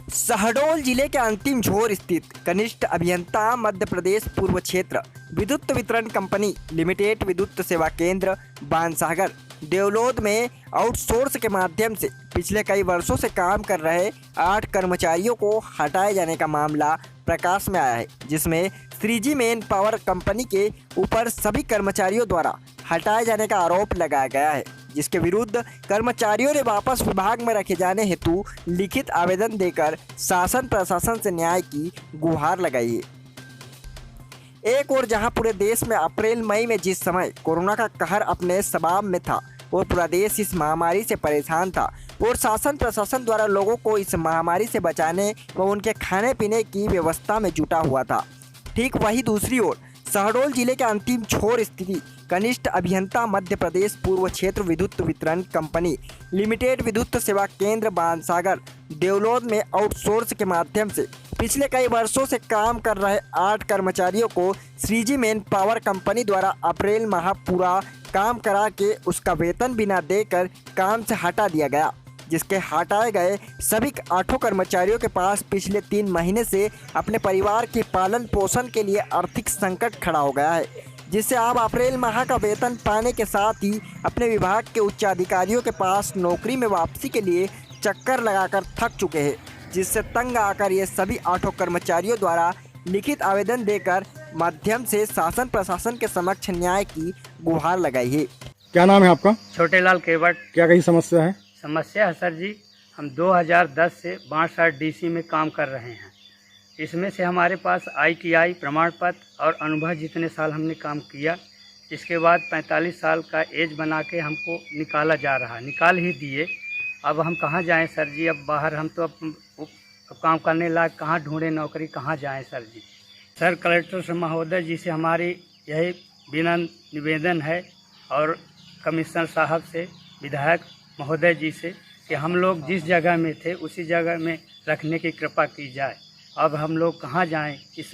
शहडोल जिले के अंतिम छोर स्थित कनिष्ठ अभियंता मध्य प्रदेश पूर्व क्षेत्र विद्युत वितरण कंपनी लिमिटेड विद्युत सेवा केंद्र बांसागर देवलोद में आउटसोर्स के माध्यम से पिछले कई वर्षों से काम कर रहे 8 कर्मचारियों को हटाए जाने का मामला प्रकाश में आया है, जिसमें श्रीजी मेन पावर कंपनी के ऊपर सभी कर्मचारियों द्वारा हटाए जाने का आरोप लगाया गया है, जिसके विरुद्ध कर्मचारियों ने वापस विभाग में रखे जाने हेतु लिखित आवेदन देकर शासन प्रशासन से न्याय की गुहार लगाई है। एक और जहां पूरे देश में अप्रैल मई में जिस समय कोरोना का कहर अपने शबाब में था और पूरा देश इस महामारी से परेशान था और शासन प्रशासन द्वारा लोगों को इस महामारी से बचाने व उनके खाने पीने की व्यवस्था में जुटा हुआ था, ठीक वही दूसरी ओर शहडोल जिले के अंतिम छोर स्थिति कनिष्ठ अभियंता मध्य प्रदेश पूर्व क्षेत्र विद्युत वितरण कंपनी लिमिटेड विद्युत सेवा केंद्र बांसागर देवलोद में आउटसोर्स के माध्यम से पिछले कई वर्षों से काम कर रहे 8 कर्मचारियों को श्रीजी मेन पावर कंपनी द्वारा अप्रैल माह पूरा काम करा के उसका वेतन बिना देकर काम से हटा दिया गया, जिसके हटाए गए सभी 8 कर्मचारियों के पास पिछले 3 महीने से अपने परिवार के पालन पोषण के लिए आर्थिक संकट खड़ा हो गया है, जिससे आप अप्रैल माह का वेतन पाने के साथ ही अपने विभाग के उच्चाधिकारियों के पास नौकरी में वापसी के लिए चक्कर लगाकर थक चुके हैं, जिससे तंग आकर ये सभी 8 कर्मचारियों द्वारा लिखित आवेदन देकर माध्यम से शासन प्रशासन के समक्ष न्याय की गुहार लगाई है। क्या नाम है आपका? छोटेलाल केवट। क्या कहीं समस्या है? समस्या है सर जी, हम 2010 से बांसगार डीसी में काम कर रहे हैं। इसमें से हमारे पास ITI प्रमाण पत्र और अनुभव जितने साल हमने काम किया, इसके बाद 45 साल का एज बना के हमको निकाला जा रहा, निकाल ही दिए। अब हम कहाँ जाएं सर जी? अब बाहर हम तो अब काम करने लायक कहाँ ढूंढें नौकरी, कहाँ जाएं सर जी? सर कलेक्टर महोदय जी से हमारी यही विनम्र निवेदन है और कमिश्नर साहब से, विधायक महोदय जी से कि हम लोग जिस जगह में थे उसी जगह में रखने की कृपा की जाए। अब हम लोग कहाँ जाएं इस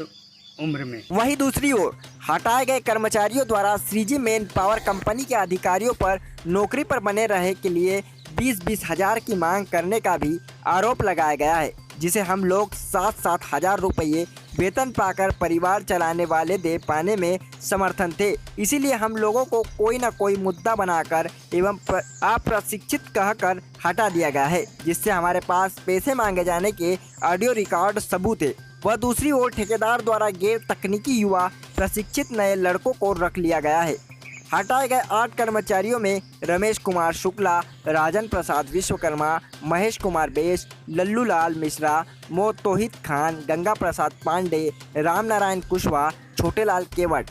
उम्र में। वहीं दूसरी ओर हटाए गए कर्मचारियों द्वारा श्रीजी मेन पावर कंपनी के अधिकारियों पर नौकरी पर बने रहे के लिए 20-20 हजार की मांग करने का भी आरोप लगाया गया है, जिसे हम लोग 7-7 हजार रुपये वेतन पाकर परिवार चलाने वाले दे पाने में समर्थन थे। इसीलिए हम लोगों को कोई न कोई मुद्दा बनाकर एवं अप्रशिक्षित कहकर हटा दिया गया है, जिससे हमारे पास पैसे मांगे जाने के ऑडियो रिकॉर्ड सबूत है। वह दूसरी ओर ठेकेदार द्वारा गैर तकनीकी युवा प्रशिक्षित नए लड़कों को रख लिया गया है। हटाए गए 8 कर्मचारियों में रमेश कुमार शुक्ला, राजन प्रसाद विश्वकर्मा, महेश कुमार बेस, लल्लू लाल मिश्रा, मोतोहित खान, गंगा प्रसाद पांडे, राम नारायण कुशवाहा, छोटेलाल केवट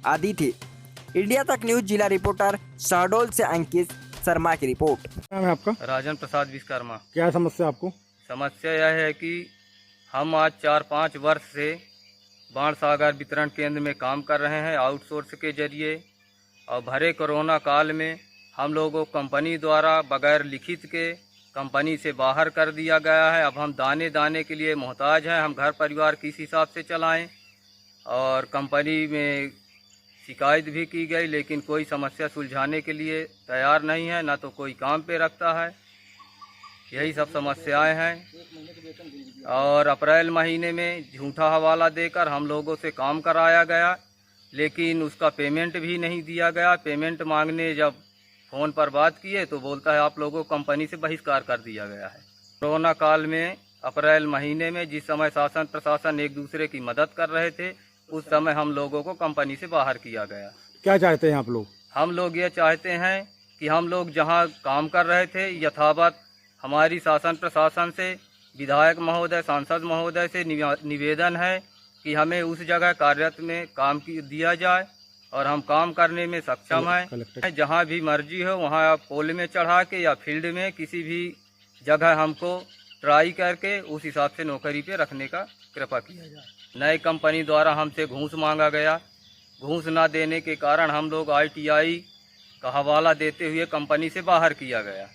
आदि थे। इंडिया तक न्यूज जिला रिपोर्टर शहडोल से अंकित शर्मा की रिपोर्ट। क्या नाम है आपका? राजन प्रसाद विश्वकर्मा। क्या समस्या आपको? समस्या यह है कि हम आज 4-5 वर्ष से बाणसागर वितरण केंद्र में काम कर रहे हैं आउटसोर्स के जरिए, और भरे कोरोना काल में हम लोगों को कंपनी द्वारा बगैर लिखित के कंपनी से बाहर कर दिया गया है। अब हम दाने दाने के लिए मोहताज हैं, हम घर परिवार किस हिसाब से चलाएं। और कंपनी में शिकायत भी की गई, लेकिन कोई समस्या सुलझाने के लिए तैयार नहीं है, ना तो कोई काम पे रखता है। यही सब समस्याएं हैं। और अप्रैल महीने में झूठा हवाला देकर हम लोगों से काम कराया गया, लेकिन उसका पेमेंट भी नहीं दिया गया। पेमेंट मांगने जब फ़ोन पर बात किए तो बोलता है आप लोगों को कंपनी से बहिष्कार कर दिया गया है। कोरोना काल में अप्रैल महीने में जिस समय शासन प्रशासन एक दूसरे की मदद कर रहे थे, उस समय हम लोगों को कंपनी से बाहर किया गया। क्या चाहते हैं आप लोग? हम लोग ये चाहते हैं कि हम लोग जहाँ काम कर रहे थे यथावत हमारी शासन प्रशासन से, विधायक महोदय, सांसद महोदय से निवेदन है कि हमें उस जगह कार्यरत में काम की दिया जाए और हम काम करने में सक्षम हैं। जहां भी मर्जी हो वहां आप पोल में चढ़ा के या फील्ड में किसी भी जगह हमको ट्राई करके उस हिसाब से नौकरी पे रखने का कृपा किया जाए। नई कंपनी द्वारा हमसे घूस मांगा गया, घूस ना देने के कारण हम लोग ITI का हवाला देते हुए कंपनी से बाहर किया गया।